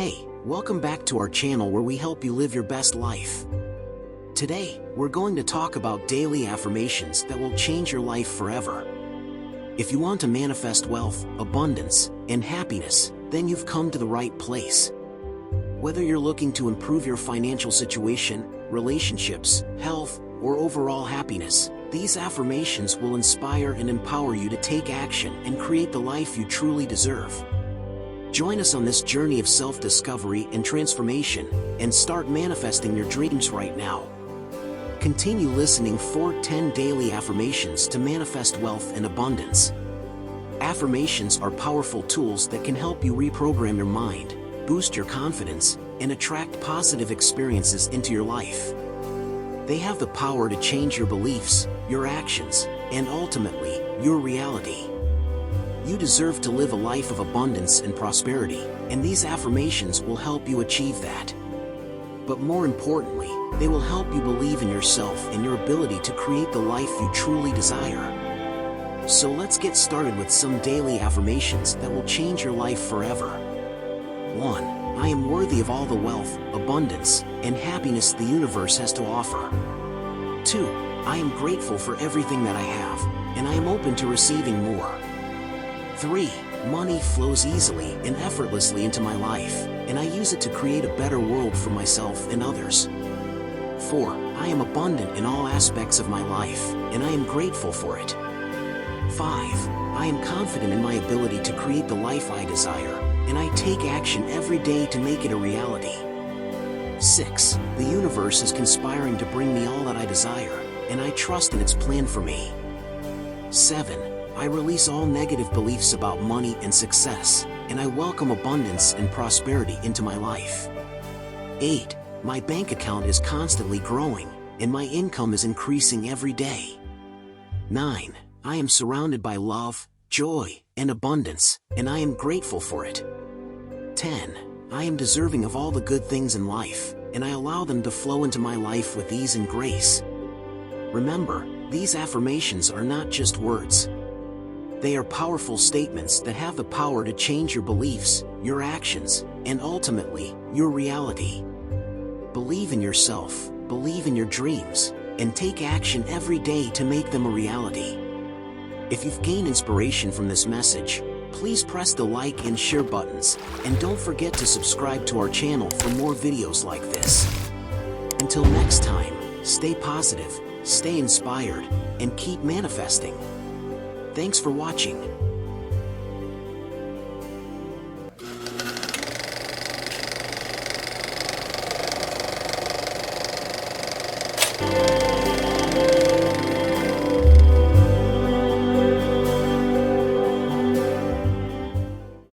Hey, welcome back to our channel where we help you live your best life. Today, we're going to talk about daily affirmations that will change your life forever. If you want to manifest wealth, abundance, and happiness, then you've come to the right place. Whether you're looking to improve your financial situation, relationships, health, or overall happiness, these affirmations will inspire and empower you to take action and create the life you truly deserve. Join us on this journey of self-discovery and transformation, and start manifesting your dreams right now. Continue listening for 10 daily affirmations to manifest wealth and abundance. Affirmations are powerful tools that can help you reprogram your mind, boost your confidence, and attract positive experiences into your life. They have the power to change your beliefs, your actions, and ultimately, your reality. You deserve to live a life of abundance and prosperity, and these affirmations will help you achieve that. But more importantly, they will help you believe in yourself and your ability to create the life you truly desire. So let's get started with some daily affirmations that will change your life forever. 1. I am worthy of all the wealth, abundance, and happiness the universe has to offer. 2. I am grateful for everything that I have, and I am open to receiving more. 3. Money flows easily and effortlessly into my life, and I use it to create a better world for myself and others. 4. I am abundant in all aspects of my life, and I am grateful for it. 5. I am confident in my ability to create the life I desire, and I take action every day to make it a reality. 6. The universe is conspiring to bring me all that I desire, and I trust in its plan for me. 7. I release all negative beliefs about money and success, and I welcome abundance and prosperity into my life. 8. My bank account is constantly growing, and my income is increasing every day. 9. I am surrounded by love, joy, and abundance, and I am grateful for it. 10. I am deserving of all the good things in life, and I allow them to flow into my life with ease and grace. Remember, these affirmations are not just words. They are powerful statements that have the power to change your beliefs, your actions, and ultimately, your reality. Believe in yourself, believe in your dreams, and take action every day to make them a reality. If you've gained inspiration from this message, please press the like and share buttons, and don't forget to subscribe to our channel for more videos like this. Until next time, stay positive, stay inspired, and keep manifesting. Thanks for watching.